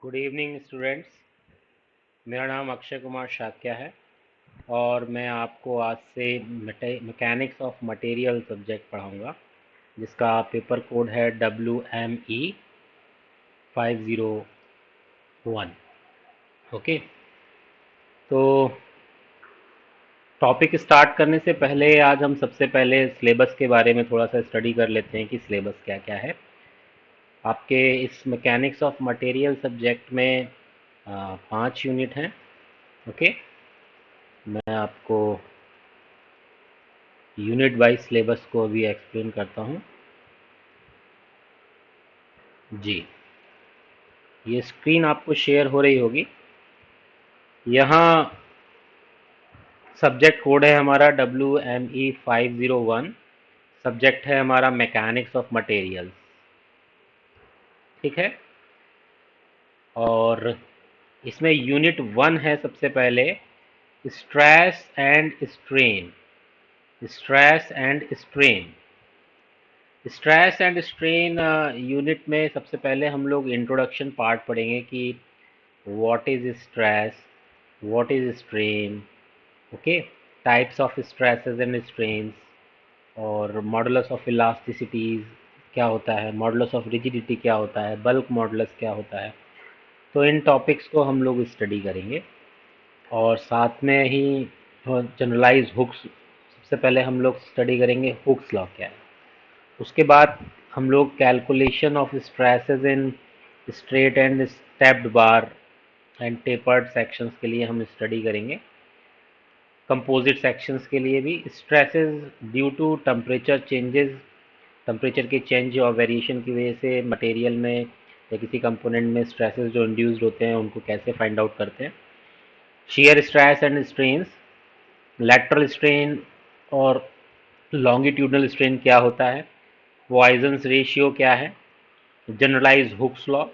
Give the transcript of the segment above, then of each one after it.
Good evening students. मेरा नाम अक्षय कुमार शाक्या है और मैं आपको आज से मैकेनिक्स ऑफ मटेरियल सब्जेक्ट पढ़ाऊंगा, जिसका पेपर कोड है WME 501। ओके, तो टॉपिक स्टार्ट करने से पहले आज हम सबसे पहले सिलेबस के बारे में थोड़ा सा स्टडी कर लेते हैं कि सिलेबस क्या क्या है। आपके इस मैकेनिक्स ऑफ मटेरियल सब्जेक्ट में 5 यूनिट हैं। ओके, मैं आपको यूनिट वाइज सिलेबस को अभी एक्सप्लेन करता हूँ। जी, ये स्क्रीन आपको शेयर हो रही होगी। यहाँ सब्जेक्ट कोड है हमारा WME 501। सब्जेक्ट है हमारा मैकेनिक्स ऑफ मटेरियल्स। ठीक है, और इसमें यूनिट 1 है सबसे पहले, stress and strain. Stress and strain stress and strain unit में सबसे पहले हम लोग इंट्रोडक्शन पार्ट पढ़ेंगे कि what is stress, what is strain. Okay, types of stresses and strains, और मॉडुलस ऑफ इलास्टिसिटीज क्या होता है, मॉडुलस ऑफ रिजिडिटी क्या होता है, बल्क मॉडुलस क्या होता है। तो इन टॉपिक्स को हम लोग स्टडी करेंगे, और साथ में ही जनरलाइज हुक्स, सबसे पहले हम लोग स्टडी करेंगे हुक्स लॉ क्या है। उसके बाद हम लोग calculation of stresses in straight and stepped bar and tapered sections के लिए हम स्टडी करेंगे। कंपोजिट सेक्शंस के लिए भी stresses due to temperature changes, temperature के चेंज और वेरिएशन की वजह से मटेरियल में या किसी कंपोनेंट में स्ट्रेसेस जो इंड्यूस्ड होते हैं उनको कैसे फाइंड आउट करते हैं। Shear stress and strains, lateral strain और लॉन्गिट्यूडनल स्ट्रेन क्या होता है, पॉइजन्स रेशियो क्या है, generalize Hooke's law,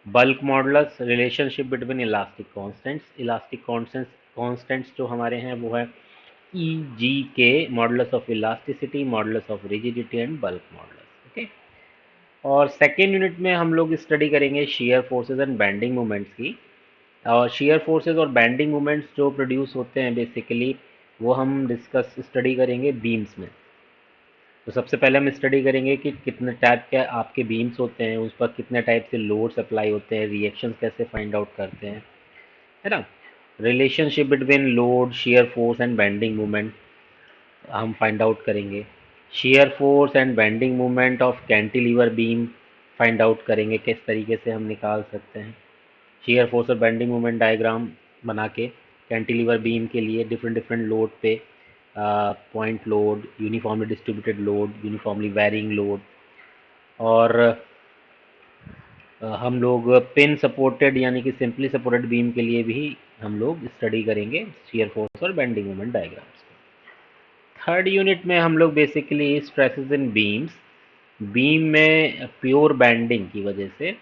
bulk modulus, relationship between elastic constants. Elastic constants जो हमारे हैं वो है E G K, modulus of elasticity, modulus of rigidity and bulk modulus. Okay, और सेकेंड यूनिट में हम लोग स्टडी करेंगे shear forces and bending moments की। और शेयर फोर्सेस और बेंडिंग मोमेंट्स जो प्रोड्यूस होते हैं बेसिकली, वो हम डिस्कस स्टडी करेंगे बीम्स में। तो सबसे पहले हम स्टडी करेंगे कि कितने टाइप के आपके बीम्स होते हैं, उस पर कितने टाइप से लोड्स अप्लाई होते हैं, रिएक्शंस कैसे फाइंड आउट करते हैं, है ना। Relationship between load, shear force and bending movement हम फाइंड आउट करेंगे। Shear force and bending movement of cantilever beam find out करेंगे, किस तरीके से हम निकाल सकते हैं। शेयर फोर्स और बेंडिंग मूवमेंट डायग्राम बना के कैंटिलीवर बीम के लिए डिफरेंट डिफरेंट लोड पे, point load, uniformly distributed load, uniformly varying load, और हम लोग पिन सपोर्टेड यानी कि सिंपली सपोर्टेड बीम के लिए भी हम लोग स्टडी करेंगे शेयर फोर्स और bending moment diagrams. Third unit में हम लोग बेसिकली स्ट्रेसेस इन बीम्स, बीम में प्योर बैंडिंग की वजह से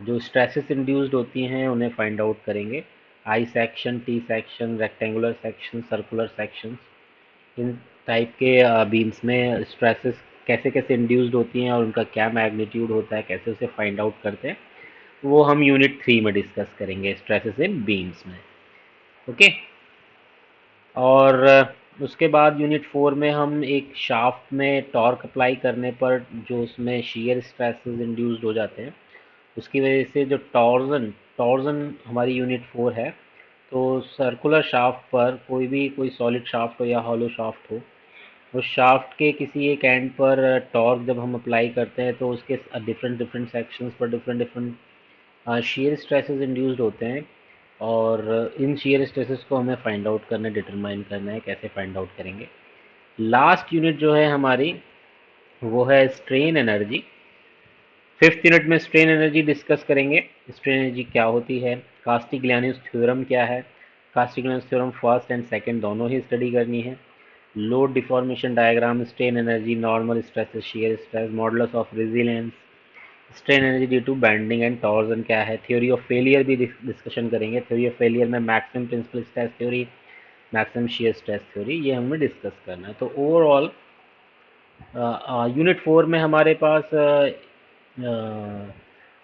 जो स्ट्रेसेस इंड्यूस्ड होती हैं उन्हें फाइंड आउट करेंगे। I section, T section, rectangular section, circular sections, in type के बीम्स में स्ट्रेसेस कैसे कैसे इंड्यूस्ड होती हैं और उनका क्या मैग्नीट्यूड होता है, कैसे उसे फाइंड आउट करते हैं, वो हम यूनिट 3 में डिस्कस करेंगे, स्ट्रेसेस इन बीम्स में। ओके, और उसके बाद यूनिट 4 में हम एक शाफ्ट में टॉर्क अप्लाई करने पर जो उसमें शियर स्ट्रेसेस इंड्यूस्ड हो जाते हैं, उसकी वजह से जो टॉर्जन टॉर्जन हमारी यूनिट 4 है। तो सर्कुलर शाफ्ट पर कोई सॉलिड शाफ्ट हो या हॉलो शाफ्ट हो, उस शाफ्ट के किसी एक एंड पर टॉर्क जब हम अप्लाई करते हैं तो उसके डिफरेंट डिफरेंट सेक्शंस पर different different shear stresses induced होते हैं, और इन शेयर स्ट्रेसेस को हमें फाइंड आउट करना है, डिटरमाइन करना है, कैसे फाइंड आउट करेंगे। लास्ट यूनिट जो है हमारी वो है स्ट्रेन एनर्जी। फिफ्थ यूनिट में स्ट्रेन एनर्जी डिस्कस करेंगे। स्ट्रेन एनर्जी क्या होती है, कास्टिग्लियानोस थ्योरम क्या है, Castigliano's theorem first and second दोनों ही स्टडी करनी है। Load deformation diagram, strain energy, normal stress, shear stress, modulus of resilience, strain energy due to bending and torsion क्या है, थ्योरी ऑफ फेलियर भी डिस्कशन करेंगे। थ्योरी ऑफ फेलियर में maximum principal stress theory, maximum shear stress theory, ये हमें discuss करना है। तो ओवरऑल यूनिट 4 में हमारे पास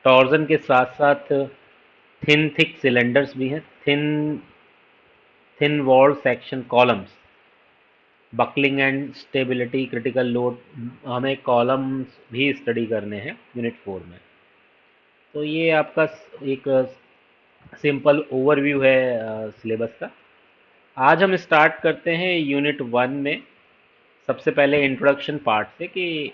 टॉर्जन के साथ साथ थिन थिक सिलेंडर्स भी हैं, thin thin wall section columns, buckling and stability, critical load, हमें कॉलम्स भी स्टडी करने हैं यूनिट 4 में। तो ये आपका एक सिंपल ओवरव्यू है सिलेबस का। आज हम स्टार्ट करते हैं यूनिट 1 में। सबसे पहले इंट्रोडक्शन पार्ट से कि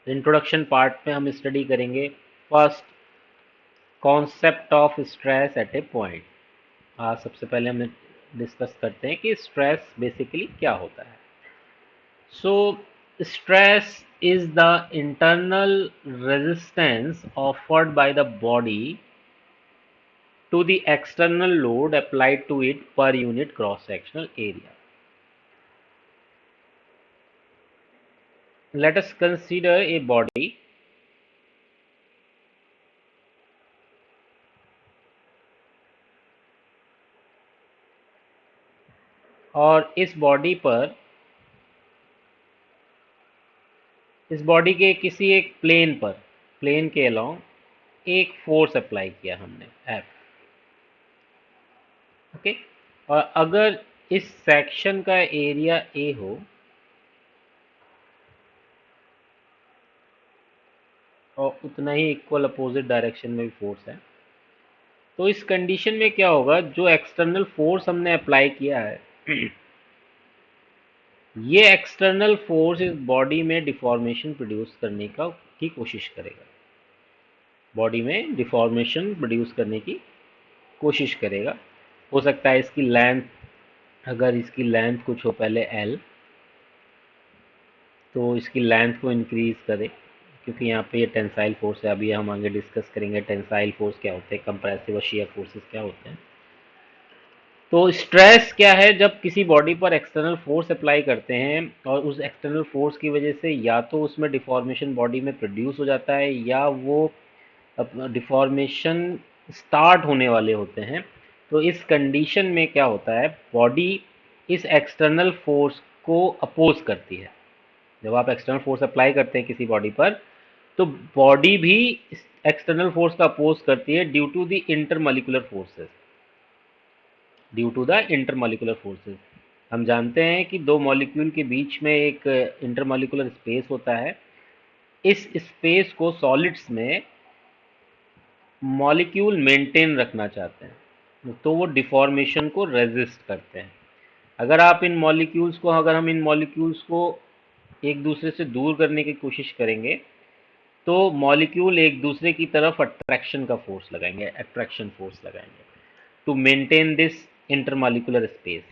इंट्रोडक्शन पार्ट में हम स्टडी करेंगे first concept of stress eight A point. आज सबसे पहले हम डिस्कस करते हैं कि स्ट्रेस बेसिकली क्या होता है। So stress is the internal resistance offered by the body to the external load applied to it per unit cross sectional area. Let us consider a body और इस बॉडी के किसी एक प्लेन के along एक फोर्स अप्लाई किया हमने F. Okay, और अगर इस सेक्शन का एरिया ए हो और उतना ही इक्वल अपोजिट डायरेक्शन में भी फोर्स है, तो इस कंडीशन में क्या होगा, जो एक्सटर्नल फोर्स हमने अप्लाई किया है ये एक्सटर्नल फोर्स इस बॉडी में डिफॉर्मेशन प्रोड्यूस करने की कोशिश करेगा, बॉडी में डिफॉर्मेशन प्रोड्यूस करने की कोशिश करेगा। हो सकता है इसकी लेंथ, अगर इसकी लेंथ कुछ हो पहले एल, तो इसकी लेंथ को इंक्रीज करे, क्योंकि यहाँ पे ये टेंसाइल फोर्स है। अभी हम आगे डिस्कस करेंगे टेंसाइल फोर्स क्या होते हैं, कंप्रेसिव और शियर फोर्सेस क्या होते हैं। तो स्ट्रेस क्या है, जब किसी बॉडी पर एक्सटर्नल फोर्स अप्लाई करते हैं और उस एक्सटर्नल फोर्स की वजह से या तो उसमें डिफॉर्मेशन बॉडी में प्रोड्यूस हो जाता है या वो डिफॉर्मेशन स्टार्ट होने वाले होते हैं। तो इस कंडीशन में क्या होता है, बॉडी इस एक्सटर्नल फोर्स को अपोज करती है। जब आप एक्सटर्नल फोर्स अप्लाई करते हैं किसी बॉडी पर, तो बॉडी भी एक्सटर्नल फोर्स का अपोज करती है due to the intermolecular forces, due to the intermolecular forces. हम जानते हैं कि दो मॉलिक्यूल के बीच में एक इंटरमॉलिक्यूलर स्पेस होता है। इस स्पेस को सॉलिड्स में मॉलिक्यूल मेंटेन रखना चाहते हैं, तो वो डिफॉर्मेशन को रेजिस्ट करते हैं। अगर हम इन मॉलिक्यूल्स को एक दूसरे से दूर करने की कोशिश करेंगे, तो मॉलिक्यूल एक दूसरे की तरफ अट्रैक्शन फोर्स लगाएंगे to maintain this intermolecular space.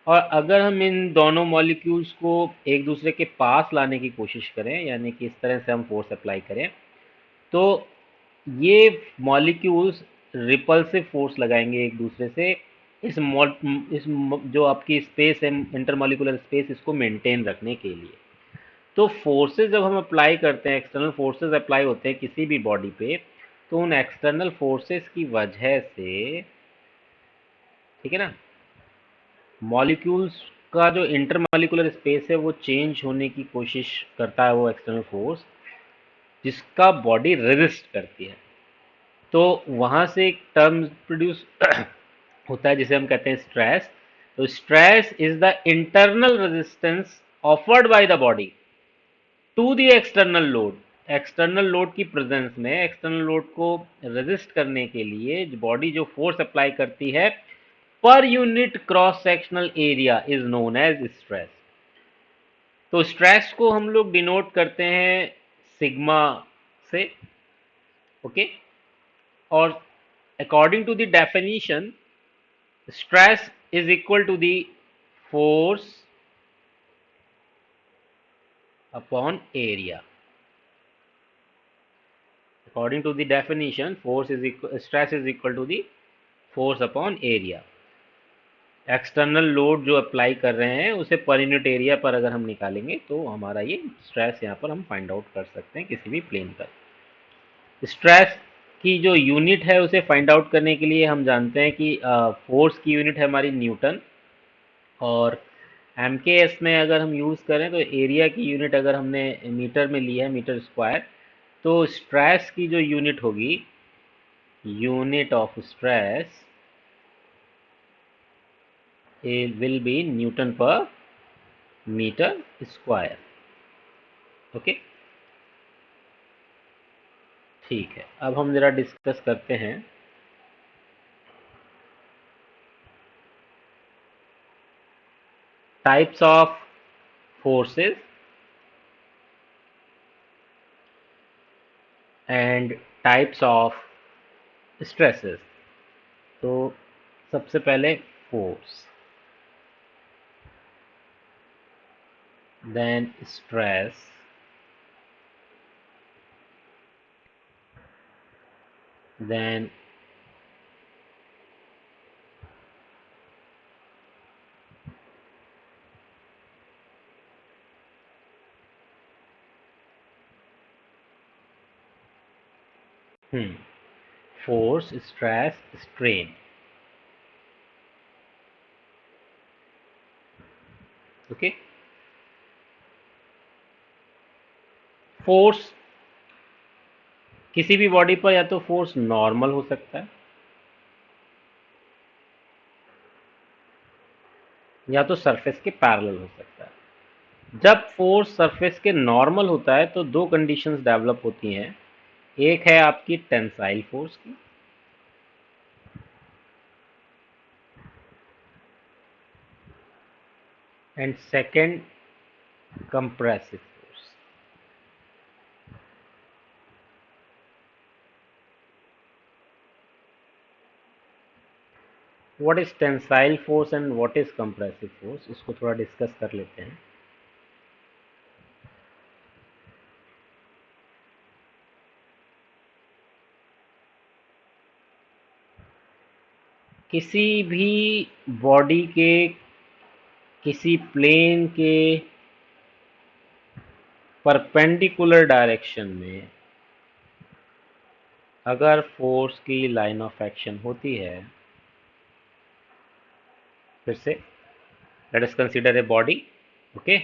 और अगर हम इन दोनों मॉलिक्यूल्स को एक दूसरे के पास लाने की कोशिश करें, यानी कि इस तरह से हम फोर्स अप्लाई करें, तो ये मॉलिक्यूल्स रिपल्सिव फोर्स लगाएंगे एक दूसरे से, जो आपकी स्पेस है इंटरमॉलिक्यूलर स्पेस, इसको मेंटेन रखने के लिए। तो फोर्सेस जब हम अप्लाई करते हैं, एक्सटर्नल फोर्सेस अप्लाई होते हैं किसी भी बॉडी पे, तो उन एक्सटर्नल फोर्सेस की वजह से, ठीक है ना, मॉलिक्यूल्स का जो इंटरमॉलिक्यूलर स्पेस है वो चेंज होने की कोशिश करता है, वो एक्सटर्नल फोर्स जिसका बॉडी रेजिस्ट करती है। तो वहां से एक टर्म प्रोड्यूस होता है जिसे हम कहते हैं स्ट्रेस। तो stress is the internal resistance offered by the body to the external load. External load की प्रेजेंस में एक्सटर्नल लोड को रेजिस्ट करने के लिए बॉडी जो फोर्स अप्लाई करती है per unit cross sectional area is known as stress. तो स्ट्रेस को हम लोग डिनोट करते हैं सिग्मा से, ओके। और according to the definition, stress is equal to the force upon area. According to the definition, stress is equal to the force upon area. External load जो apply कर रहे हैं उसे पर यूनिट एरिया पर अगर हम निकालेंगे तो हमारा ये स्ट्रेस यहाँ पर हम फाइंड आउट कर सकते हैं किसी भी प्लेन पर। स्ट्रेस की जो यूनिट है उसे फाइंड आउट करने के लिए हम जानते हैं कि फोर्स की यूनिट है हमारी न्यूटन, और एमकेएस में अगर हम यूज़ करें तो एरिया की यूनिट अगर हमने मीटर में ली है, मीटर स्क्वायर, तो स्ट्रेस की जो यूनिट होगी, unit of stress will be newton per metre square. Okay, ठीक है। अब हम जरा डिस्कस करते हैं types of forces and types of stresses. तो सबसे पहले force, then stress, then force, stress, strain. Okay, force किसी भी बॉडी पर या तो फोर्स नॉर्मल हो सकता है या तो सरफेस के पैरेलल हो सकता है। जब फोर्स सरफेस के नॉर्मल होता है तो दो कंडीशंस डेवलप होती हैं। एक है आपकी टेंसाइल फोर्स की, and second compressive force. What is tensile force and what is compressive force, इसको थोड़ा डिस्कस कर लेते हैं। किसी भी बॉडी के किसी प्लेन के परपेंडिकुलर डायरेक्शन में अगर फोर्स की लाइन ऑफ एक्शन होती है, फिर से let us consider a body. Okay,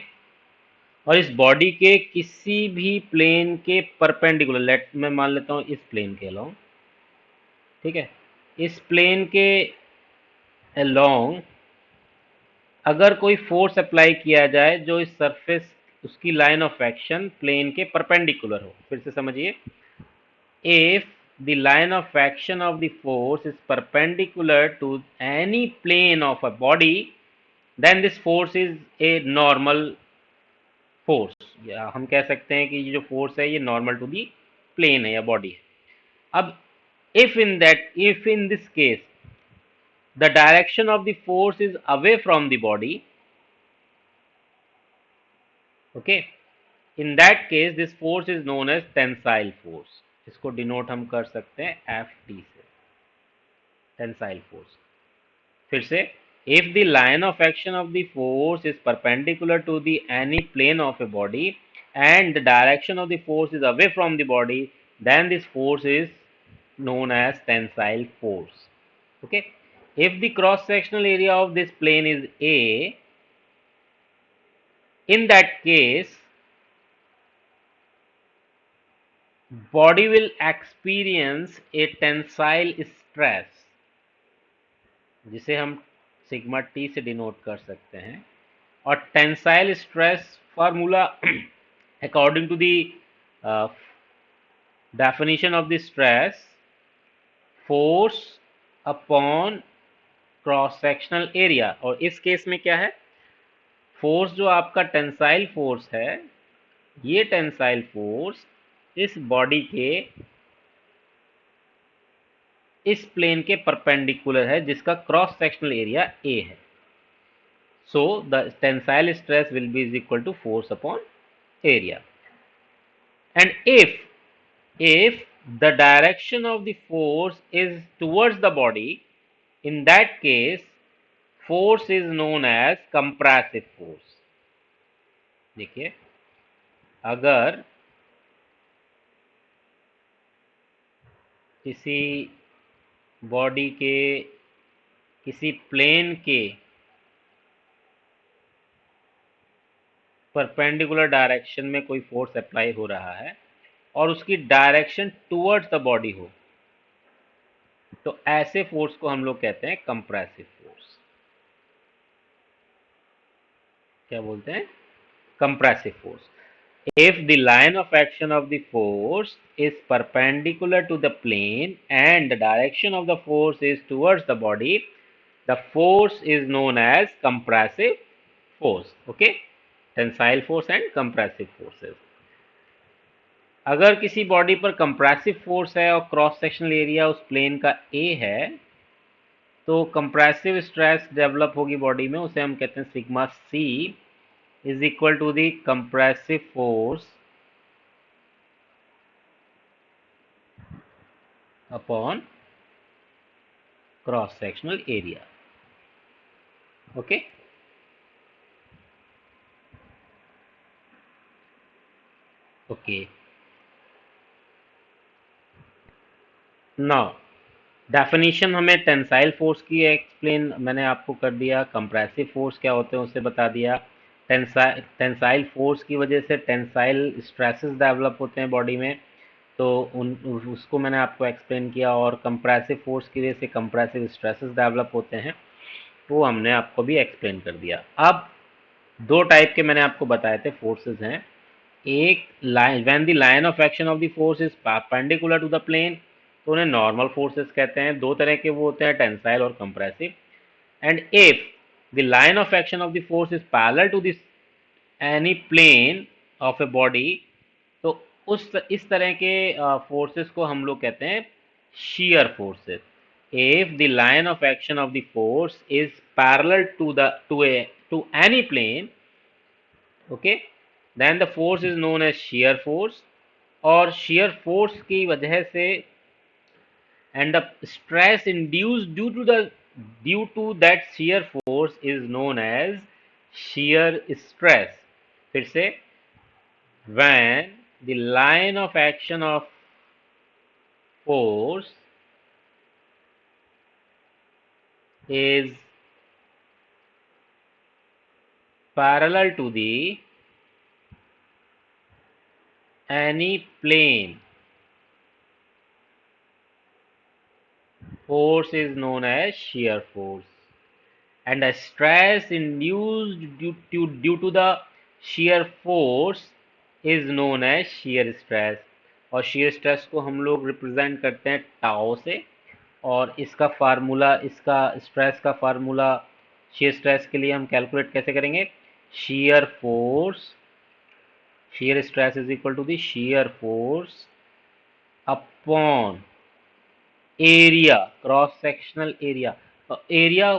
और इस बॉडी के किसी भी प्लेन के परपेंडिकुलर, लेट मैं मान लेता हूं इस प्लेन के अलोंग, ठीक है, इस प्लेन के अलोंग अगर कोई फोर्स अप्लाई किया जाए जो इस सरफेस, उसकी लाइन ऑफ एक्शन प्लेन के परपेंडिकुलर हो। फिर से समझिए, if the line of action of the force is perpendicular to any plane of a body, then this force is a normal force, या हम कह सकते हैं कि ये जो फोर्स है ये नॉर्मल टू दी प्लेन है या बॉडी है। अब if in this case the direction of the force is away from the body, okay, in that case this force is known as tensile force। इसको denote हम कर सकते हैं FT से, टेंसाइल फोर्स। फिर से, if the line of action of the force is perpendicular to the any plane of a body and the direction of the force is away from the body, then this force is known as tensile force। Okay, if the cross sectional area of this plane is A, in that case body will experience a tensile stress, जिसे हम sigma T से denote कर सकते हैं। और tensile stress formula according to the definition of the stress, force upon cross sectional area. और इस case में क्या है, फोर्स जो आपका टेंसाइल फोर्स है, ये टेंसाइल फोर्स इस बॉडी के इस प्लेन के परपेंडिकुलर है जिसका क्रॉस सेक्शनल एरिया ए है। So the tensile stress will be is equal to force upon area. And if the direction of the force is towards the body, in that case force is known as compressive force। देखिए, अगर किसी body के किसी plane के perpendicular direction में कोई force apply हो रहा है और उसकी डायरेक्शन टुवर्ड्स द बॉडी हो, तो ऐसे फोर्स को हम लोग कहते हैं कंप्रेसिव फोर्स। क्या बोलते हैं? Compressive force. If the line of action of the force is perpendicular to the plane and the direction of the force is towards the body, the force is known as compressive force. Okay? Tensile force and compressive forces. अगर किसी body पर compressive force है और cross sectional area उस plane का A है, तो compressive stress develop होगी बॉडी में, उसे हम कहते हैं sigma C is equal to the compressive force upon cross sectional area. Okay, okay. Now definition हमें टेंसाइल फोर्स की एक्सप्लेन मैंने आपको कर दिया, कंप्रेसिव फोर्स क्या होते हैं उसे बता दिया, टेंसाइल फोर्स की वजह से टेंसाइल स्ट्रेसेस डेवलप होते हैं बॉडी में, तो उन उसको मैंने आपको एक्सप्लेन किया, और कंप्रेसिव फोर्स की वजह से कंप्रेसिव स्ट्रेसेस डेवलप होते हैं, वो हमने आपको भी एक्सप्लेन कर दिया। अब दो टाइप के मैंने आपको बताए थे फोर्सेस हैं। एक line, when the line of action of the force is perpendicular to the plane, तो उन्हें नॉर्मल फोर्सेस कहते हैं। दो तरह के वो होते हैं, टेंसाइल और compressive. And if the line of action of the force is parallel to this any plane of a body, तो उस इस तरह के फोर्सेस को हम लोग कहते हैं shear forces. If the line of action of the force is parallel to any plane, okay, then the force is known as shear force. और shear force की वजह से and the stress induced due to that shear force is known as shear stress. फिर से, when the line of action of force is parallel to the any plane, force is known as shear force, and the stress induced due to the shear force is known as shear stress. और shear stress को हम लोग represent करते हैं tau से, और इसका formula, इसका स्ट्रेस का फार्मूला shear stress के लिए हम कैलकुलेट कैसे करेंगे? shear force, shear stress is equal to the shear force upon area, cross sectional area. Area,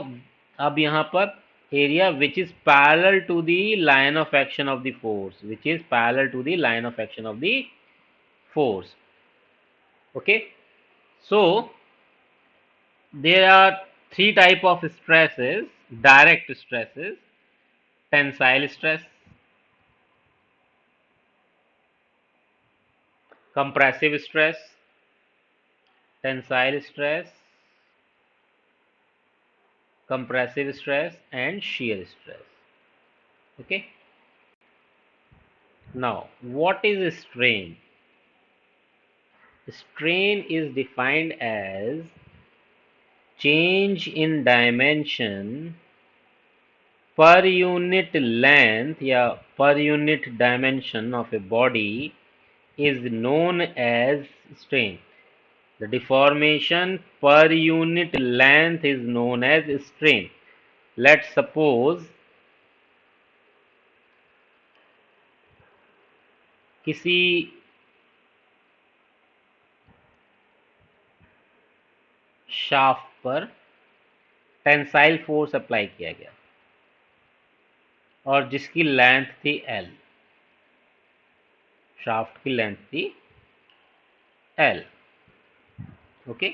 अब यहाँ पर area which is parallel to the line of action of the force, which is parallel to the line of action of the force. Okay, so there are three type of stresses: direct stresses, tensile stress, compressive stress, tensile stress, compressive stress and shear stress. Okay, now what is strain? Strain is defined as change in dimension per unit length या per unit dimension of a body is known as strain. The deformation per unit length is known as strain. Let's suppose किसी shaft पर tensile force apply किया गया और जिसकी length थी L, shaft की length थी L, ओके,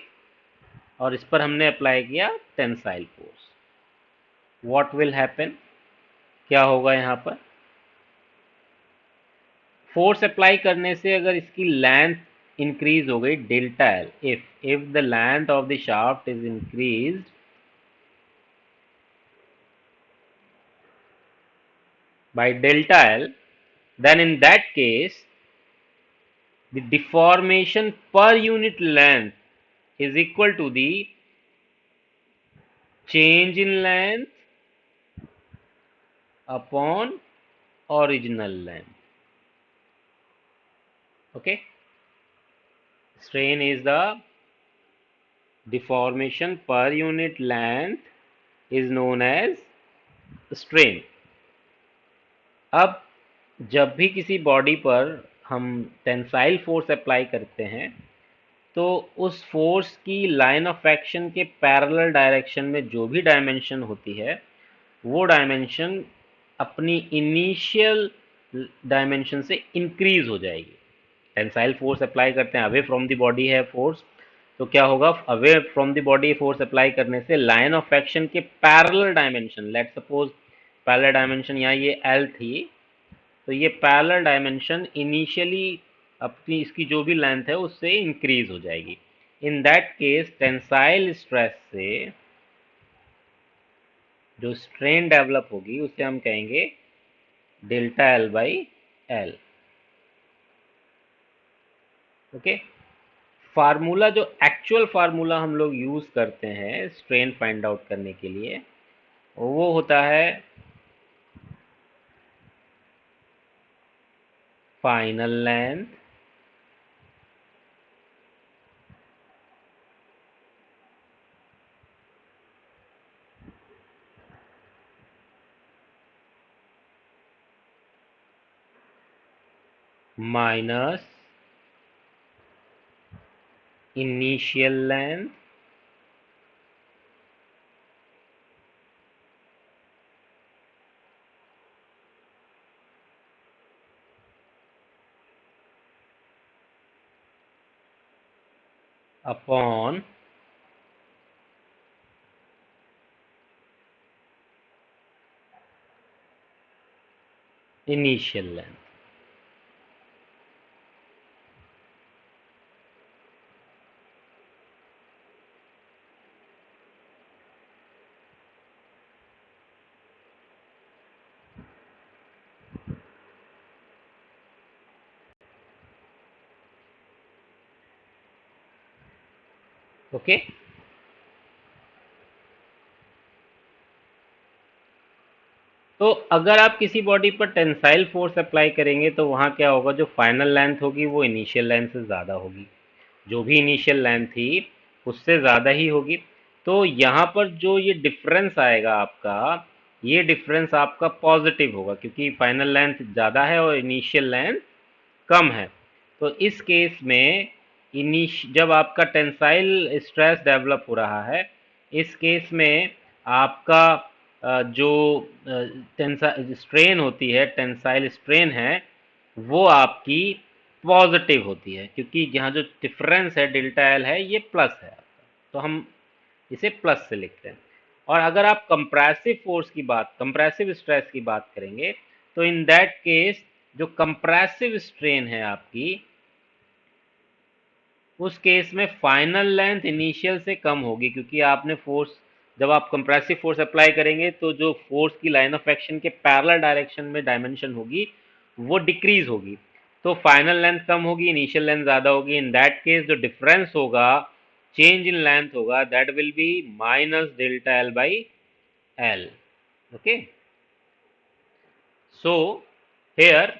और इस पर हमने अप्लाई किया tensile force. What will happen, क्या होगा? यहाँ पर फोर्स अप्लाई करने से अगर इसकी लेंथ इंक्रीज हो गई delta L, if the length of the shaft is increased by delta L, then in that case the deformation per unit length is equal to the change in length upon original length. Okay, strain is the deformation per unit length is known as strain. अब जब भी किसी body पर हम tensile force apply करते हैं तो उस फोर्स की लाइन ऑफ एक्शन के पैरेलल डायरेक्शन में जो भी डायमेंशन होती है वो डायमेंशन अपनी इनिशियल डायमेंशन से इंक्रीज हो जाएगी। टेंसाइल फोर्स अप्लाई करते हैं, अवे फ्रॉम द बॉडी है फोर्स, तो क्या होगा, away from the body force apply करने से लाइन ऑफ एक्शन के parallel dimension, let suppose parallel dimension यहाँ ये एल थी, तो ये पैरेलल डायमेंशन इनिशियली अपनी इसकी जो भी लेंथ है उससे इंक्रीज हो जाएगी। In that case tensile stress से जो स्ट्रेन डेवलप होगी उसे हम कहेंगे delta L by L. Okay, formula जो एक्चुअल फार्मूला हम लोग यूज करते हैं स्ट्रेन फाइंड आउट करने के लिए वो होता है final length minus initial length upon initial length. Okay, तो अगर आप किसी बॉडी पर टेंसाइल फोर्स अप्लाई करेंगे तो वहाँ क्या होगा, जो फाइनल लेंथ होगी वो इनिशियल लेंथ से ज़्यादा होगी, जो भी इनिशियल लेंथ थी उससे ज़्यादा ही होगी। तो यहाँ पर जो ये डिफरेंस आएगा आपका, ये डिफरेंस आपका पॉजिटिव होगा क्योंकि फाइनल लेंथ ज़्यादा है और इनिशियल लेंथ कम है। तो इस केस में जब आपका टेंसाइल स्ट्रेस डेवलप हो रहा है, इस केस में आपका जो स्ट्रेन होती है, टेंसाइल स्ट्रेन है, वो आपकी पॉजिटिव होती है क्योंकि यहाँ जो डिफरेंस है डेल्टा एल है ये प्लस है आपका, तो हम इसे प्लस से लिखते हैं। और अगर आप कंप्रेसिव फोर्स की बात, कंप्रेसिव स्ट्रेस की बात करेंगे तो इन दैट केस जो कंप्रेसिव स्ट्रेन है आपकी, उस केस में फाइनल लेंथ इनिशियल से कम होगी क्योंकि आपने फोर्स, जब आप कंप्रेसिव फोर्स अप्लाई करेंगे तो जो फोर्स की लाइन ऑफ एक्शन के पैरेलल डायरेक्शन में डायमेंशन होगी वो डिक्रीज होगी, तो फाइनल लेंथ कम होगी, इनिशियल लेंथ ज़्यादा होगी। इन दैट केस जो डिफरेंस होगा, चेंज इन लेंथ होगा, that will be minus delta L by L. Okay, so here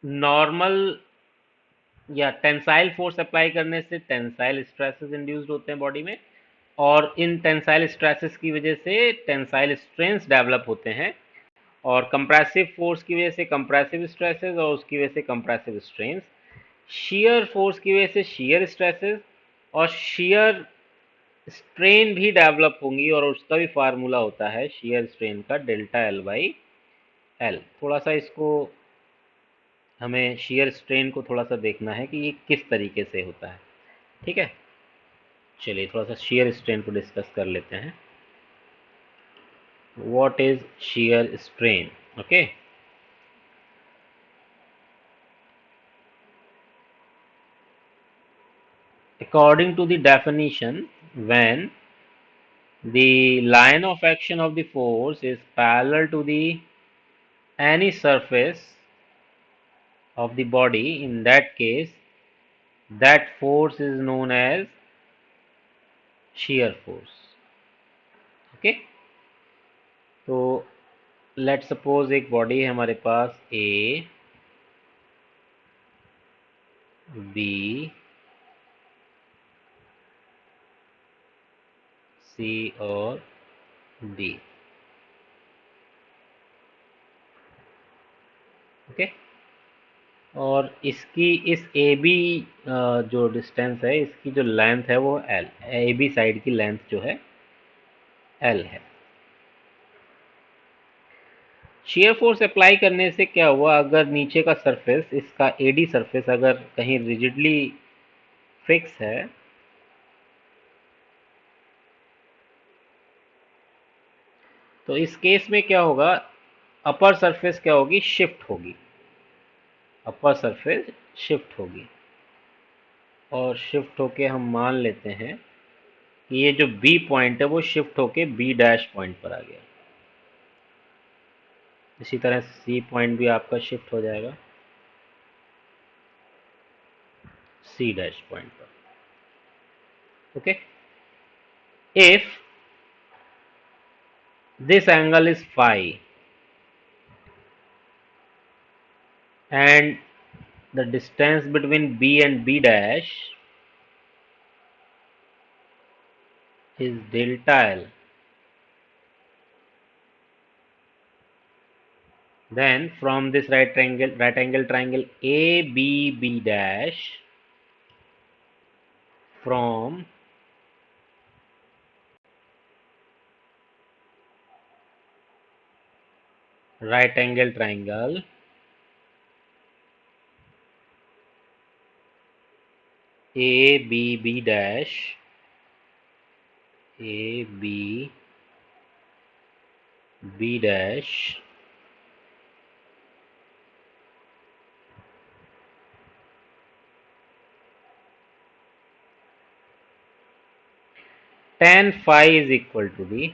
normal या टेंसाइल फोर्स अप्लाई करने से टेंसाइल स्ट्रेसेस इंड्यूस्ड होते हैं बॉडी में, और इन टेंसाइल स्ट्रेसेस की वजह से टेंसाइल स्ट्रेंस डेवलप होते हैं, और कंप्रेसिव फोर्स की वजह से कंप्रेसिव स्ट्रेसेस और उसकी वजह से कंप्रेसिव स्ट्रेंस, शियर फोर्स की वजह से शियर स्ट्रेसेस और शियर स्ट्रेन भी डेवलप होंगी, और उसका भी फार्मूला होता है शियर स्ट्रेन का डेल्टा एल बाई एल। थोड़ा सा इसको, हमें शियर स्ट्रेन को थोड़ा सा देखना है कि ये किस तरीके से होता है। ठीक है, चलिए थोड़ा सा शियर स्ट्रेन को डिस्कस कर लेते हैं। What is shear strain? Okay, according to the definition, when the line of action of the force is parallel to the any surface of the body. In that case, that force is known as shear force. Okay, तो let suppose एक body है हमारे पास A B C और D. Okay, और इसकी इस A B जो distance है, इसकी जो लेंथ है वो एल, ए बी साइड की लेंथ जो है एल है. शेयर फोर्स अप्लाई करने से क्या हुआ, अगर नीचे का सरफेस, इसका एडी सरफेस अगर कहीं रिजिडली फिक्स है, तो इस केस में क्या होगा, अपर सरफेस क्या होगी, शिफ्ट होगी. अपर सरफेस शिफ्ट होगी, और शिफ्ट होके हम मान लेते हैं कि ये जो बी पॉइंट है वो शिफ्ट होके बी डैश पॉइंट पर आ गया. इसी तरह सी पॉइंट भी आपका शिफ्ट हो जाएगा सी डैश पॉइंट पर. Okay, if this angle is phi and the distance between B and B dash is delta L, then from this right angle triangle ABB dash, from right angle triangle ABB dash, ABB dash, tan phi is equal to the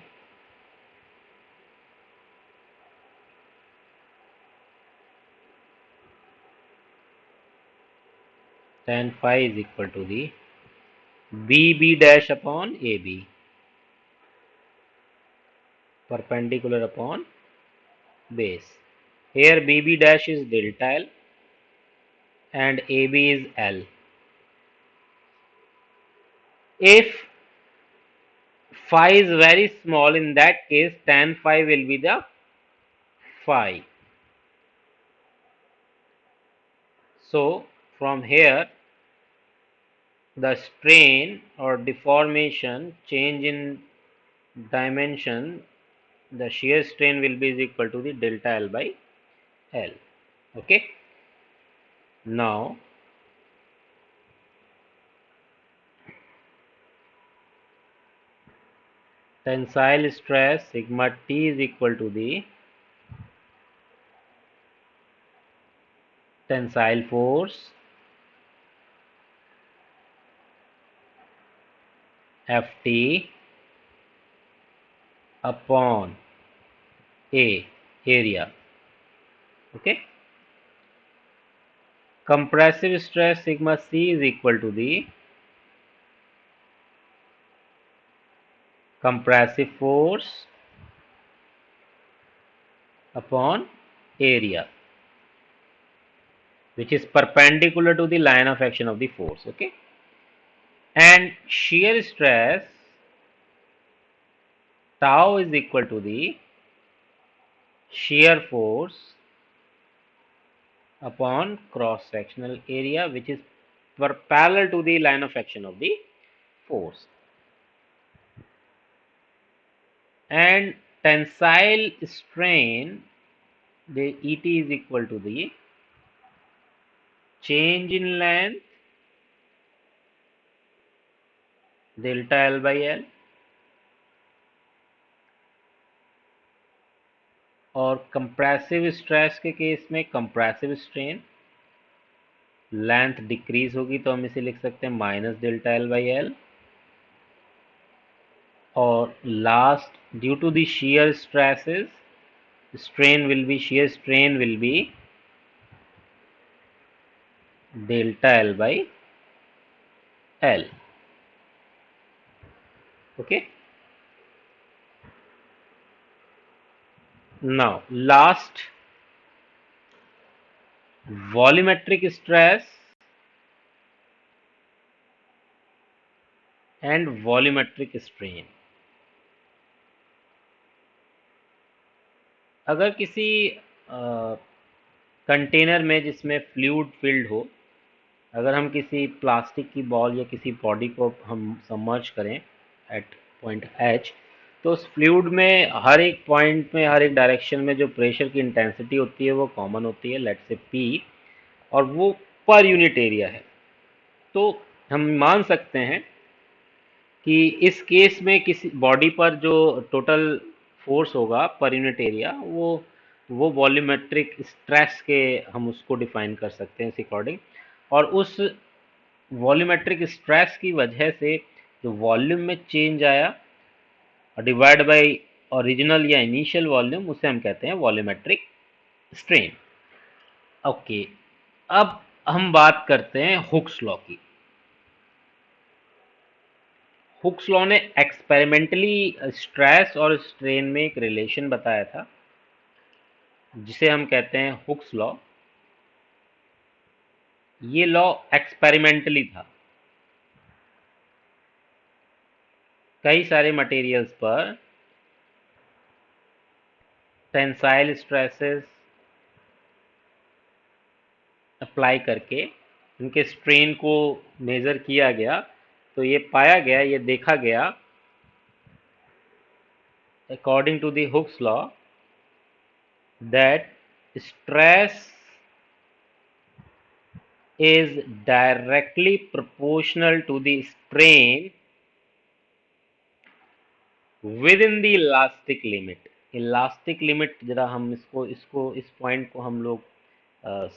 tan phi is equal to the BB dash upon AB, perpendicular upon base. Here BB dash is delta L and AB is L. If phi is very small, in that case tan phi will be the phi. So from here the strain or deformation, change in dimension, the shear strain will be is equal to the delta L by L. Okay, now tensile stress sigma T is equal to the tensile force Ft upon A, area. Okay, compressive stress sigma C is equal to the compressive force upon area, which is perpendicular to the line of action of the force. Okay, and shear stress tau is equal to the shear force upon cross sectional area, which is parallel to the line of action of the force. And tensile strain, the Et is equal to the change in length delta L by L, और compressive stress के case में compressive strain length decrease होगी, तो हम इसे लिख सकते हैं minus delta L by L, और last, due to the shear stresses, shear strain will be delta L by L. Okay. Now last, volumetric stress and volumetric strain. अगर किसी कंटेनर में जिसमें फ्लूइड फिल्ड हो, अगर हम किसी प्लास्टिक की बॉल या किसी बॉडी को हम सबमर्ज करें एट पॉइंट एच, तो उस फ्लूइड में हर एक पॉइंट में, हर एक डायरेक्शन में जो प्रेशर की इंटेंसिटी होती है वो कॉमन होती है, लेट्स से पी, और वो पर यूनिट एरिया है। तो हम मान सकते हैं कि इस केस में किसी बॉडी पर जो टोटल फोर्स होगा पर यूनिट एरिया, वो वॉल्यूमेट्रिक स्ट्रेस के हम उसको डिफाइन कर सकते हैं इस अकॉर्डिंग। और उस वॉल्यूमेट्रिक स्ट्रेस की वजह से जो वॉल्यूम में चेंज आया डिवाइड बाय ओरिजिनल या इनिशियल वॉल्यूम, उसे हम कहते हैं वॉल्यूमेट्रिक स्ट्रेन। ओके, अब हम बात करते हैं हुक्स लॉ की। हुक्स लॉ ने एक्सपेरिमेंटली स्ट्रेस और स्ट्रेन में एक रिलेशन बताया था, जिसे हम कहते हैं हुक्स लॉ। ये लॉ एक्सपेरिमेंटली था। कई सारे मटेरियल्स पर टेंसाइल स्ट्रेसेस अप्लाई करके उनके स्ट्रेन को मेजर किया गया, तो ये पाया गया, ये देखा गया, according to the Hooke's law, that stress is directly proportional to the strain within the elastic limit. Elastic limit, जरा हम इसको इसको इस पॉइंट को हम लोग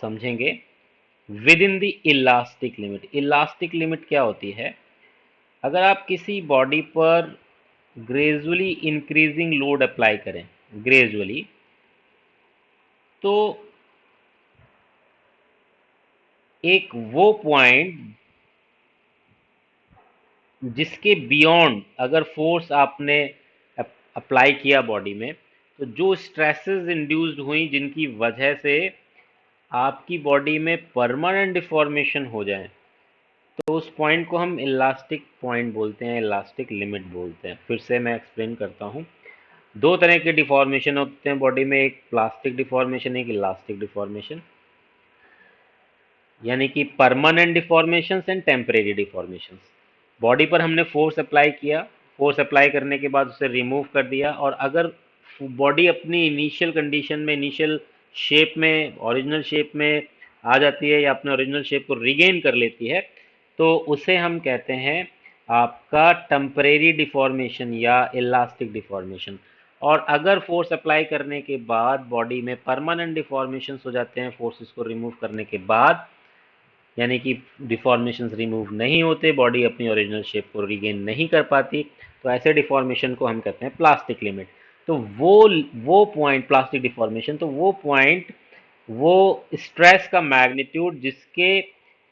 समझेंगे। With in the elastic limit, elastic limit क्या होती है? अगर आप किसी बॉडी पर ग्रेजुअली इंक्रीजिंग लोड अप्लाई करें, ग्रेजुअली, तो एक वो पॉइंट जिसके बियॉन्ड अगर फोर्स आपने अप्लाई किया बॉडी में, तो जो स्ट्रेसेस इंड्यूस्ड हुई जिनकी वजह से आपकी बॉडी में परमानेंट डिफॉर्मेशन हो जाए, तो उस पॉइंट को हम इलास्टिक पॉइंट बोलते हैं, इलास्टिक लिमिट बोलते हैं। फिर से मैं एक्सप्लेन करता हूँ। दो तरह के डिफॉर्मेशन होते हैं बॉडी में, एक प्लास्टिक डिफॉर्मेशन, एक इलास्टिक डिफॉर्मेशन, यानी कि permanent deformations and temporary deformations. Body पर हमने फोर्स अप्लाई किया, फोर्स अप्लाई करने के बाद उसे रिमूव कर दिया, और अगर बॉडी अपनी इनिशियल कंडीशन में, इनिशियल शेप में, ओरिजिनल शेप में आ जाती है या अपने ओरिजिनल शेप को रिगेन कर लेती है, तो उसे हम कहते हैं आपका टेम्परेरी डिफॉर्मेशन या इलास्टिक डिफॉर्मेशन। और अगर फोर्स अप्लाई करने के बाद बॉडी में परमानेंट डिफॉर्मेशन हो जाते हैं फोर्सेस को रिमूव करने के बाद, यानी कि डिफॉर्मेशंस रिमूव नहीं होते, बॉडी अपनी ओरिजिनल शेप को रिगेन नहीं कर पाती, तो ऐसे डिफॉर्मेशन को हम कहते हैं प्लास्टिक लिमिट। तो वो पॉइंट, प्लास्टिक डिफॉर्मेशन, तो वो पॉइंट, वो स्ट्रेस का मैग्नीट्यूड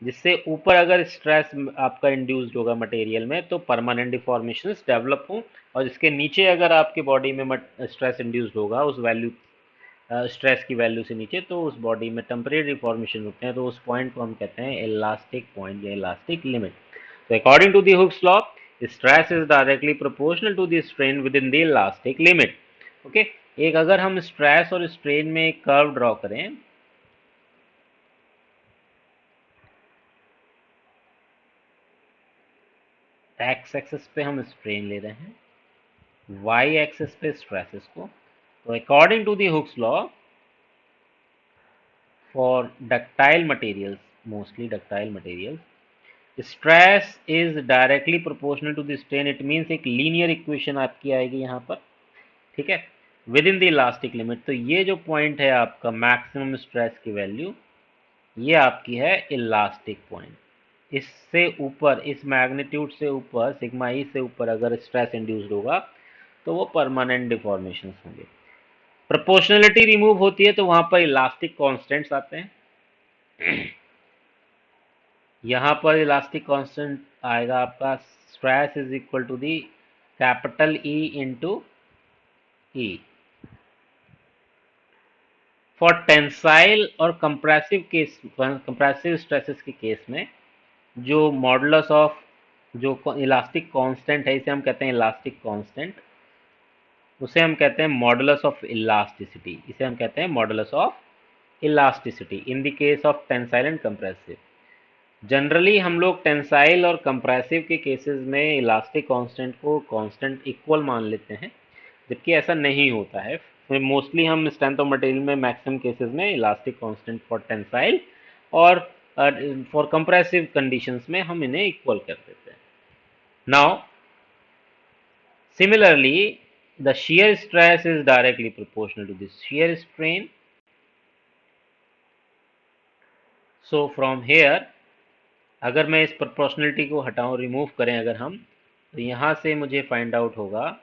जिससे ऊपर अगर स्ट्रेस आपका इंड्यूस्ड होगा मटेरियल में, तो परमानेंट डिफॉर्मेशंस डेवलप हों, और जिसके नीचे अगर आपके बॉडी में स्ट्रेस इंड्यूस्ड होगा उस वैल्यू, स्ट्रेस की वैल्यू से नीचे, तो उस बॉडी में टेम्परेरी डिफॉर्मेशन होते हैं, तो उस पॉइंट को हम कहते हैं इलास्टिक पॉइंट या इलास्टिक लिमिट। तो according to the Hooke's law, stress is directly proportional to the strain within the elastic limit. Okay, एक अगर हम स्ट्रेस और स्ट्रेन में एक कर्व ड्रॉ करें, एक्स एक्सिस पे हम स्ट्रेन ले रहे हैं, वाई एक्सिस पे स्ट्रेसेस को, तो according to the Hooke's law, for ductile materials, mostly ductile materials, stress is directly proportional to the strain. It means एक लीनियर इक्वेशन आपकी आएगी यहाँ पर, ठीक है, with in the elastic limit. तो ये जो पॉइंट है आपका मैक्सिमम स्ट्रेस की वैल्यू, ये आपकी है इलास्टिक पॉइंट। इससे ऊपर, इस मैग्नीट्यूड से ऊपर, सिग्मा ई से ऊपर अगर स्ट्रेस इंड्यूस्ड होगा तो वो परमानेंट डिफॉर्मेशन होंगे। प्रोपोर्शनलिटी रिमूव होती है तो वहां पर इलास्टिक कांस्टेंट्स आते हैं। यहाँ पर इलास्टिक कांस्टेंट आएगा आपका stress is equal to the capital E into E. For tensile और कंप्रेसिव स्ट्रेसेस के केस में जो मॉडुलस ऑफ जो इलास्टिक कांस्टेंट है, इसे हम कहते हैं इलास्टिक कांस्टेंट, उसे हम कहते हैं मॉडुलस ऑफ इलास्टिसिटी। इसे हम कहते हैं modulus of elasticity in the case of tensile and compressive. Generally हम लोग टेंसाइल और कंप्रेसिव के केसेस में इलास्टिक कांस्टेंट को कांस्टेंट इक्वल मान लेते हैं, जबकि ऐसा नहीं होता है। मोस्टली हम स्ट्रेंथ ऑफ मटेरियल में मैक्सिमम केसेस में इलास्टिक कांस्टेंट फॉर टेंसाइल और फॉर कंप्रेसिव कंडीशंस में हम इन्हें इक्वल कर देते हैं। Now similarly, the shear stress is directly proportional to this shear strain. So from here, अगर मैं इस proportionality को हटाऊं, रिमूव करें अगर हम, तो यहां से मुझे फाइंड आउट होगा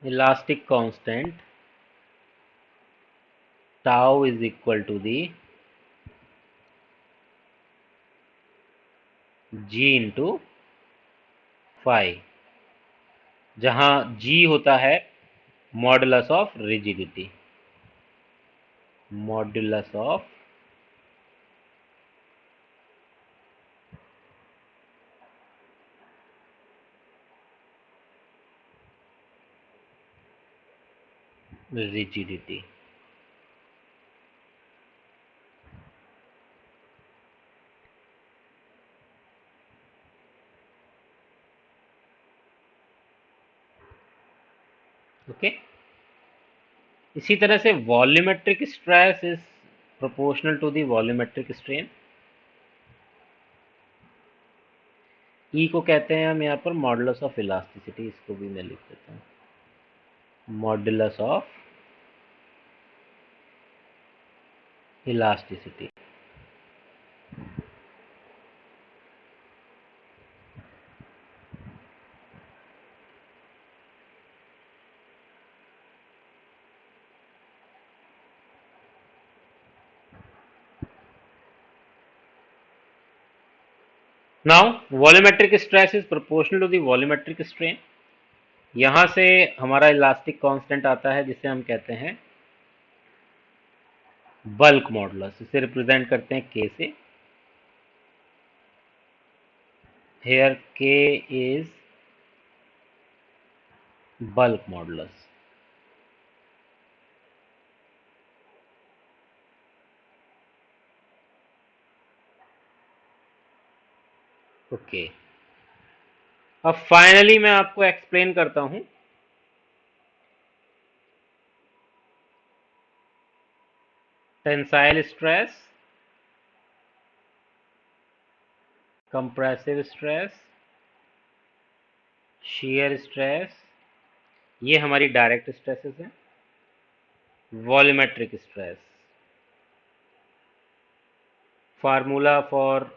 elastic constant tau is equal to the g into phi, जहां g होता है modulus of rigidity, modulus of rigidity. Okay, इसी तरह से volumetric stress is proportional to the volumetric strain. E को कहते हैं हम यहाँ पर मॉडुलस ऑफ इलास्टिसिटी, इसको भी मैं लिख देता हूँ modulus of elasticity. Now volumetric stress is proportional to the volumetric strain. यहां से हमारा इलास्टिक कांस्टेंट आता है जिसे हम कहते हैं बल्क मॉडुलस, इसे रिप्रेजेंट करते हैं के से। हेयर के इज बल्क मॉडुलस। ओके, अब फाइनली मैं आपको एक्सप्लेन करता हूं tensile stress, compressive stress, shear stress, ये हमारी डायरेक्ट स्ट्रेसेस हैं। Volumetric stress, formula for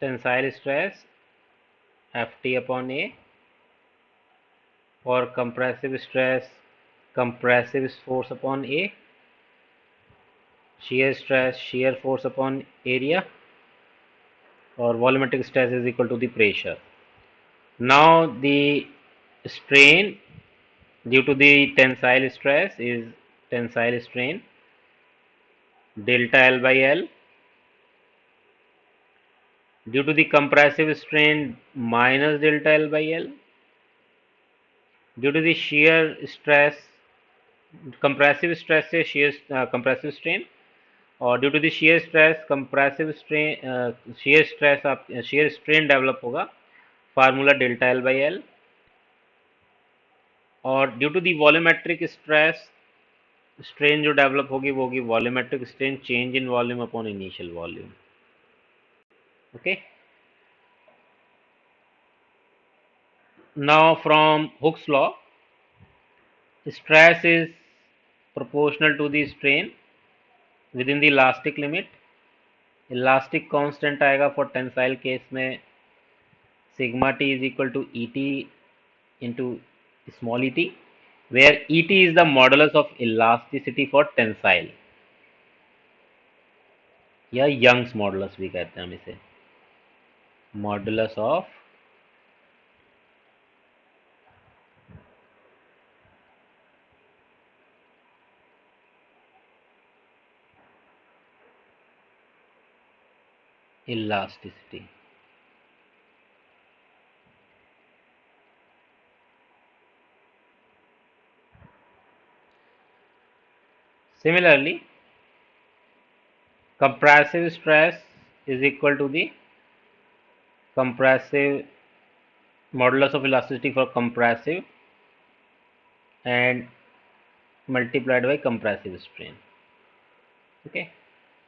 tensile stress Ft upon A, और compressive stress compressive force upon A, shear stress shear force upon area, और volumetric stress is equal to the pressure. Now the strain due to the tensile stress is tensile strain delta L by L, due to the compressive strain minus delta L by L, due to the shear stress compressive stress से shear compressive strain, और due to the shear stress compressive strain shear stress आप shear strain develop होगा, formula delta L by L. और due to the volumetric stress strain जो develop होगी वो होगी volumetric strain change in volume upon initial volume. Okay, now from Hooke's law, stress is proportional to the strain within the elastic limit. Elastic constant आएगा for tensile case में sigma T is equal to E T into small E T, where E T is the modulus of elasticity for tensile, या Young's modulus भी कहते हैं हम इसे, modulus of elasticity. Similarly, compressive stress is equal to the compressive modulus of elasticity for compressive and multiplied by compressive strain. Okay,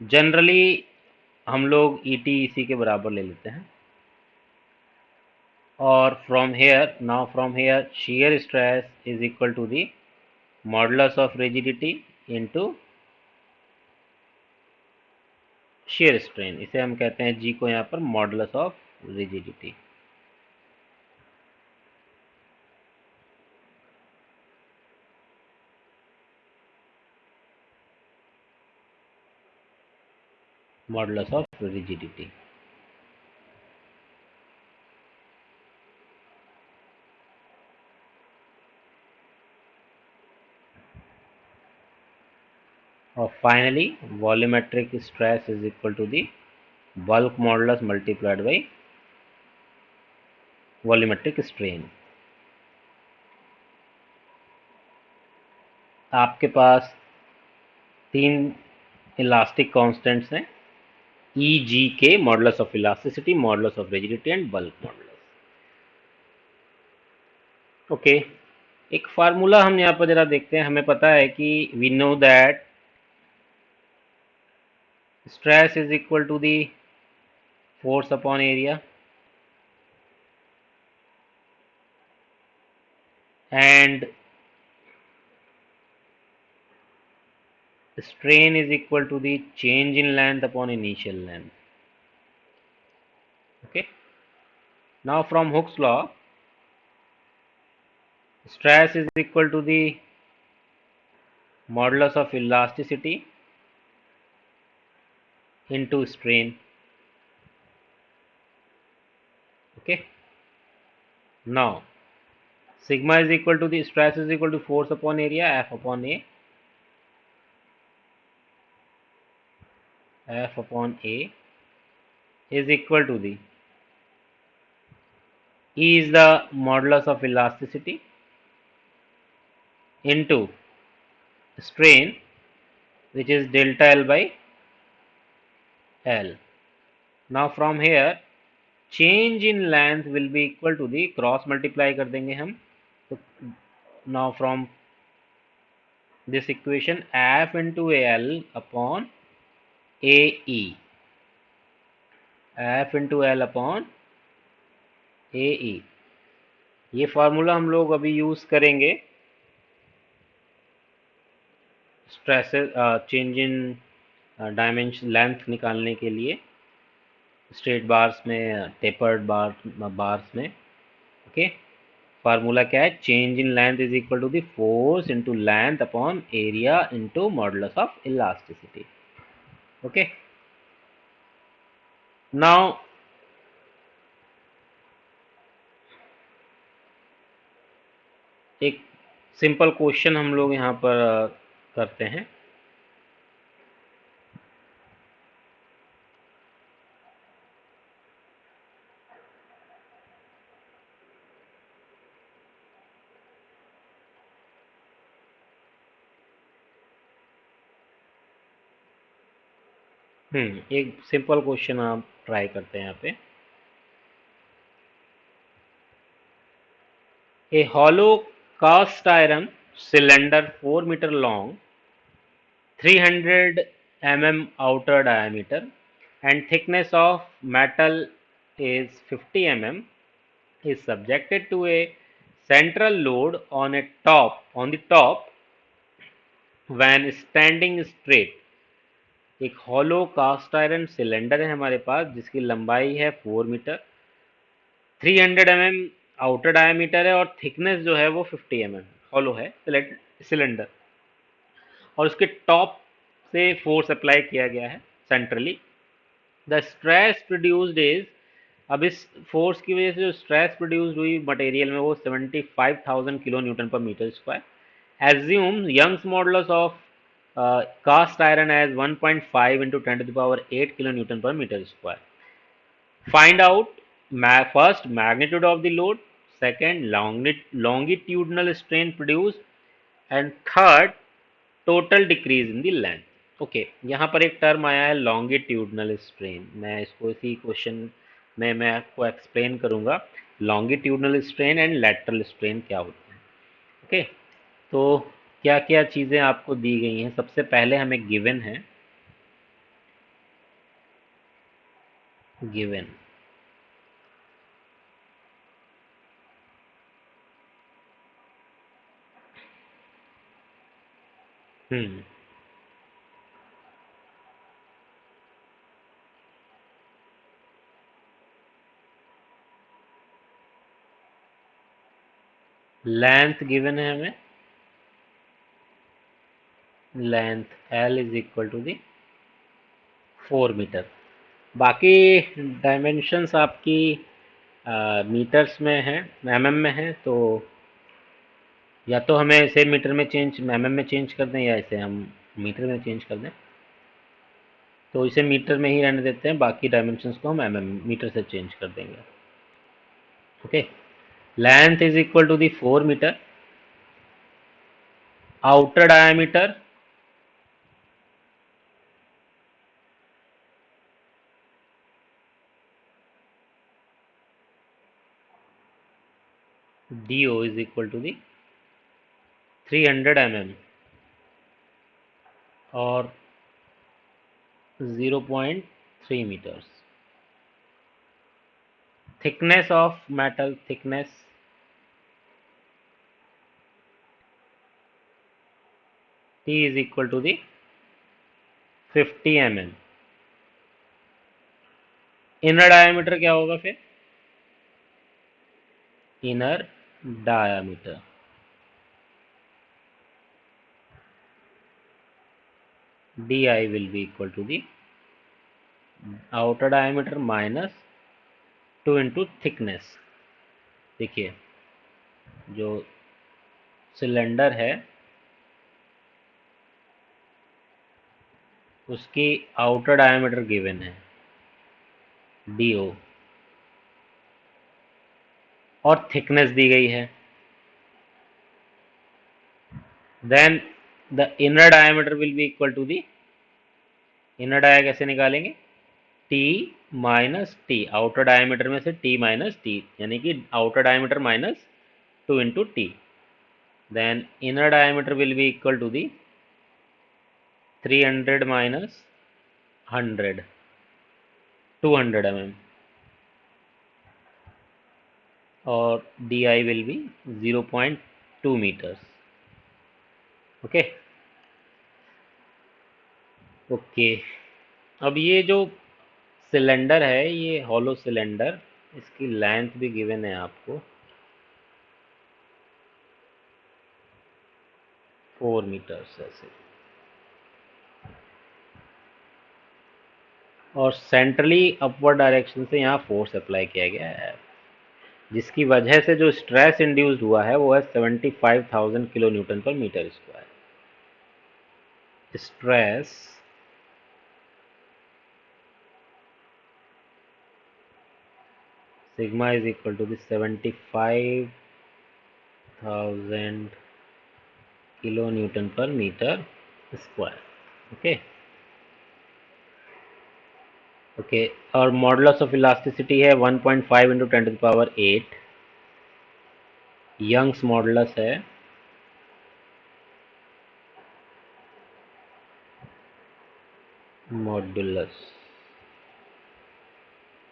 generally हम लोग E T इसी के बराबर ले लेते हैं, और from here shear stress is equal to the modulus of rigidity into shear strain. इसे हम कहते हैं जी को यहाँ पर modulus of rigidity. Modulus of rigidity. और finally volumetric stress is equal to the bulk modulus multiplied by volumetric strain. आपके पास तीन इलास्टिक कांस्टेंट्स हैं, ई G K, modulus of elasticity, modulus of rigidity and bulk modulus. Okay, एक formula हम यहाँ पर जरा देखते हैं. हमें पता है कि we know that stress is equal to the force upon area and strain is equal to the change in length upon initial length. Okay, now from Hooke's law, stress is equal to the modulus of elasticity into strain. Okay, now sigma is equal to the stress is equal to force upon area, F upon A. F upon A is equal to the E is the modulus of elasticity into strain, which is delta L by L. Now from here change in length will be equal to the cross multiply कर देंगे हम. तो now from this equation F into L upon AE, F into L upon AE, ये formula हम लोग अभी use करेंगे stresses change in dimension length निकालने के लिए स्ट्रेट बार्स में, टेपर्ड बार्स में. ओके, फार्मूला क्या है? Change in length is equal to the force into length upon area into modulus of elasticity. Okay, now एक सिंपल क्वेश्चन हम लोग यहाँ पर करते हैं. एक सिंपल क्वेश्चन आप ट्राई करते हैं यहाँ पे. A hollow cast iron cylinder 4 meter long, 300 mm outer diameter and thickness of metal is 50 mm is subjected to a central load on the top when standing straight. एक hollow cast iron cylinder है हमारे पास जिसकी लंबाई है 4 metre, 300 mm outer diameter है और thickness जो है वो 50 mm हॉलो है सिलेंडर, और उसके टॉप से फोर्स अप्लाई किया गया है centrally. The stress produced is, अब इस फोर्स की वजह से जो स्ट्रेस प्रोड्यूस्ड हुई मटेरियल में वो 75,000 kilo newton per metre square. Assume Young's modulus of cast iron as 1.5 into 10 to the power 8 kilo newton per metre square. Find out first magnitude of the load, second longitudinal strain produced, and third total decrease in the length. Okay यहाँ पर एक term आया है longitudinal strain, मैं इसको इसी question में मैं आपको एक्सप्लेन करूंगा longitudinal strain and lateral strain क्या होते हैं। ओके, तो क्या क्या चीज़ें आपको दी गई हैं, सबसे पहले हमें गिवन है, गिवन हम्म लेंथ गिवन है हमें, length L is equal to the 4 metre. बाकी डायमेंशंस आपकी मीटर्स में है, एमएम में है, तो या तो हमें इसे मीटर में चेंज एमएम में चेंज कर दें या इसे हम मीटर में चेंज कर दें। तो इसे मीटर में ही रहने देते हैं, बाकी डायमेंशंस को हम एमएम मीटर से चेंज कर देंगे। Okay, length is equal to the 4 metre, outer diameter DO is equal to the 300 mm और 0.3 metres. Thickness of metal, thickness T is equal to the 50 mm। Inner diameter क्या होगा फिर, inner diameter DI will be equal to the outer diameter minus 2 into thickness। देखिए जो cylinder है उसकी outer diameter given है DO और thickness दी गई है, then the inner diameter will be equal to the, inner dia कैसे निकालेंगे, T minus T, outer diameter में से T माइनस टी, यानी कि outer diameter minus 2 into T, then inner diameter will be equal to the 300 minus 100, 200 mm, और DI will be 0.2 meters। Okay okay, अब ये जो सिलेंडर है, ये हॉलो सिलेंडर, इसकी लेंथ भी गिवन है आपको 4 मीटर्स ऐसे, और सेंट्रली अपवर्ड डायरेक्शन से यहाँ फोर्स अप्लाई किया गया है, जिसकी वजह से जो स्ट्रेस इंड्यूस्ड हुआ है वो है 75,000 kilo newton per metre square. Stress sigma is equal to the 75,000 kilo newton per metre square. Okay okay, और मॉडुलस ऑफ इलास्टिसिटी है 1.5 into 10 to the power 8, Young's modulus है modulus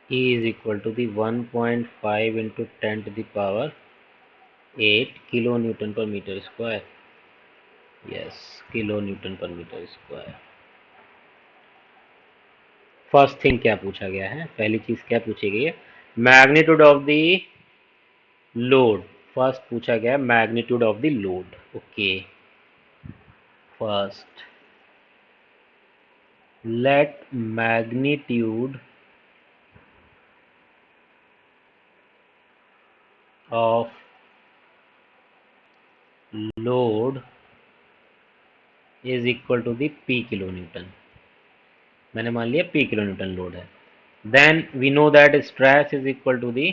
E is equal to the 1.5 into 10 to the power 8 kilo newton per metre square. Yes, kilo newton per metre square. First thing क्या पूछा गया है, पहली चीज क्या पूछी गई है, magnitude of the load. First पूछा गया magnitude of the load. Okay, first let magnitude of load is equal to the p kilonewton। मैंने मान लिया p kilonewton लोड है। then we know that stress is equal to the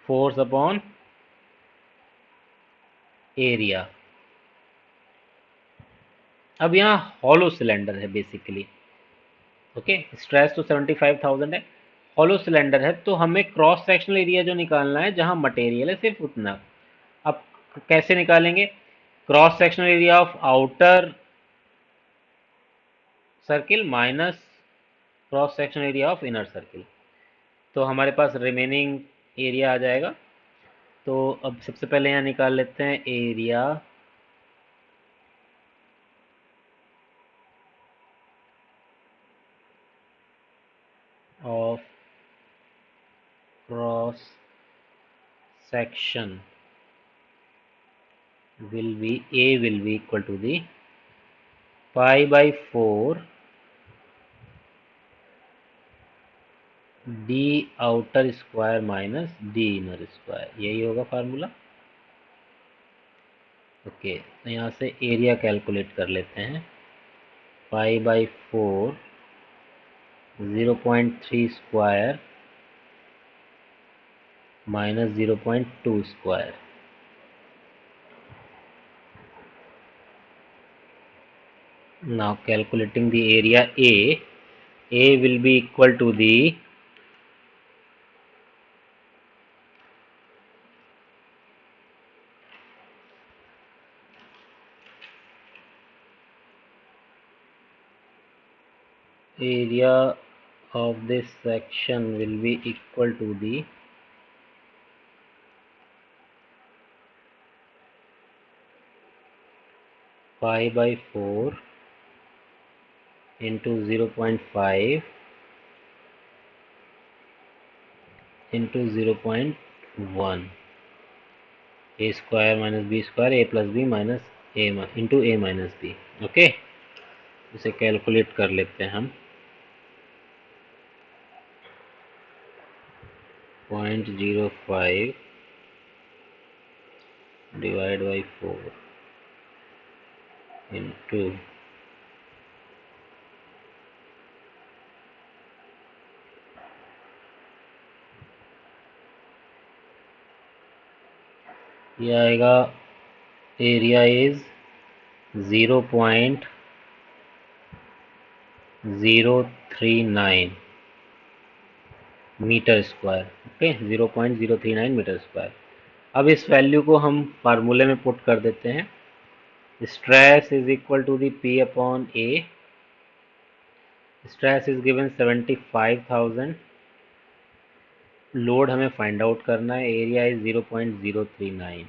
force upon area। अब यहाँ hollow cylinder है basically. Okay, stress तो 75,000 है, hollow cylinder है, तो हमें क्रॉस सेक्शनल एरिया जो निकालना है जहां मटेरियल है सिर्फ उतना। अब कैसे निकालेंगे, cross sectional area of outer circle minus cross sectional area of inner circle, तो हमारे पास रिमेनिंग एरिया आ जाएगा। तो अब सबसे पहले यहाँ निकाल लेते हैं area of cross section will be A will be equal to the pi by 4 d outer square minus d inner square, यही होगा फार्मूला। ओके, तो यहाँ से एरिया कैलकुलेट कर लेते हैं। Pi by 4 0.3 square minus 0.2 square. Now calculating the area A will be equal to the area of this section will be equal to the pi by 4 into 0.5 into 0.1 a square minus b square a plus b minus a into a minus b। Okay, इसे calculate कर लेते हैं हम। 0.05 divide by 4 into ये आएगा, area is 0.039 metre square. Okay, 0.039 metre square. अब इस value को हम फार्मूले में पुट कर देते हैं। Stress is equal to the P upon A. Stress is given 75,000, load हमें फाइंड आउट करना है, area is 0.039।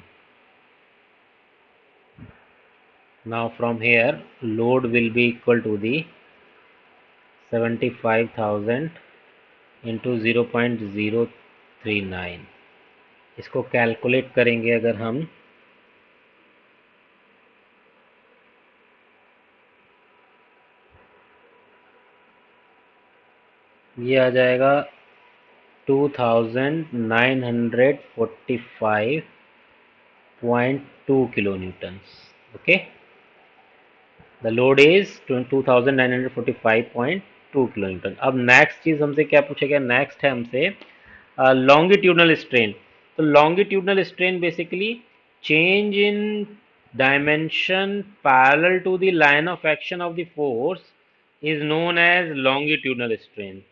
Now from here load will be equal to the 75,000 into 0.039। इसको कैलकुलेट करेंगे अगर हम, ये आ जाएगा 2945.2 kilo newton. Okay, the load is 2945.2 kilo newton. अब नेक्स्ट चीज हमसे क्या पूछा गया, नेक्स्ट है हमसे लॉन्गिट्यूडनल स्ट्रेन। तो longitudinal strain basically change in dimension parallel to the line of action of the force is known as longitudinal strain.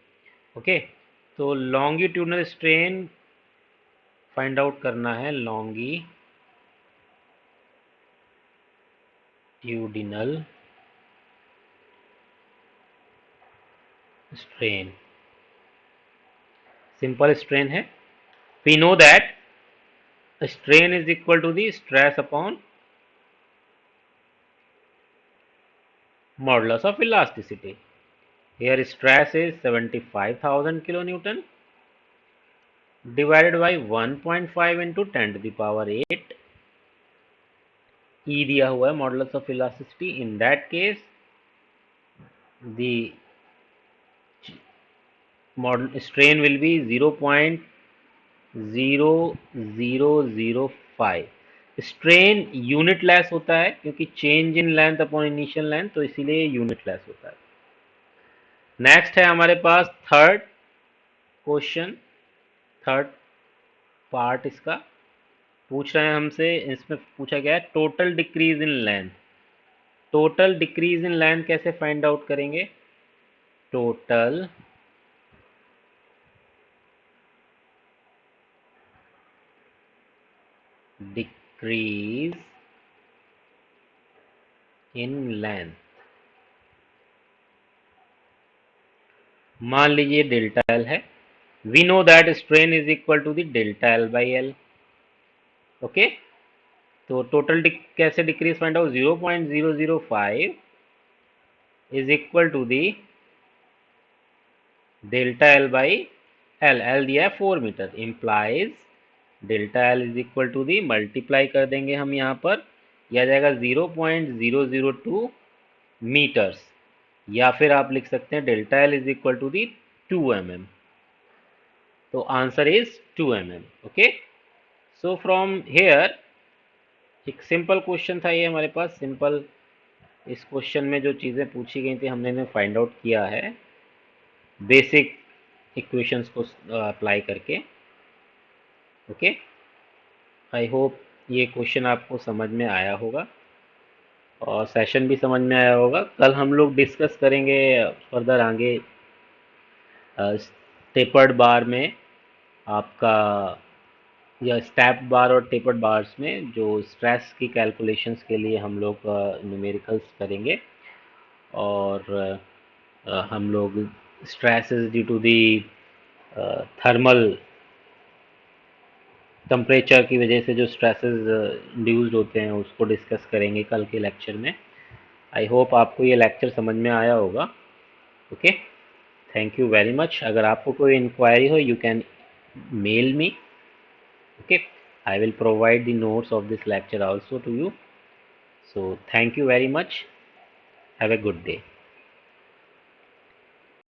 Okay, तो लॉन्गिट्यूडनल स्ट्रेन फाइंड आउट करना है, लॉन्गिट्यूडिनल स्ट्रेन, सिंपल स्ट्रेन है। We know that strain is equal to the stress upon modulus of elasticity. Here stress is 75,000 kilonewton divided by 1.5 into 10 to the power 8. E दिया हुआ है modulus of elasticity. In that case, the strain will be 0.0005. Strain unitless होता है क्योंकि change in length upon initial length, तो इसीलिए unitless होता है. नेक्स्ट है हमारे पास थर्ड क्वेश्चन, थर्ड पार्ट इसका पूछ रहे हैं हमसे. इसमें पूछा गया है total decrease in length. Total decrease in length कैसे फाइंड आउट करेंगे? Total decrease in length. मान लीजिए डेल्टा एल है. We know that strain is equal to the delta L by L. Okay, तो टोटल कैसे decrease find out? 0.005 is equal to the delta L by L. L दिया है 4 metre, implies delta L is equal to the, multiply कर देंगे हम यहाँ पर, यह आ जाएगा 0.002 मीटर्स, या फिर आप लिख सकते हैं delta L is equal to the 2 mm. तो answer is 2 mm. Okay, so from here एक सिंपल क्वेश्चन था ये हमारे पास. सिंपल, इस क्वेश्चन में जो चीज़ें पूछी गई थी हमने इन्हें फाइंड आउट किया है बेसिक इक्वेशंस को अप्लाई करके. ओके, आई होप ये क्वेश्चन आपको समझ में आया होगा और सेशन भी समझ में आया होगा. कल हम लोग डिस्कस करेंगे फर्दर आगे टेपर्ड बार में आपका, या स्टेप बार और टेपर्ड बार्स में जो स्ट्रेस की कैलकुलेशंस के लिए हम लोग न्यूमेरिकल्स करेंगे. और हम लोग stress is due to the thermal temperature की वजह से जो स्ट्रेसेस इंड्यूस्ड होते हैं उसको डिस्कस करेंगे कल के लेक्चर में. आई होप आपको ये लेक्चर समझ में आया होगा. Okay, thank you very much. अगर आपको कोई इंक्वायरी हो you can mail me. Okay, I will provide the notes of this lecture also to you. So thank you very much. Have a good day.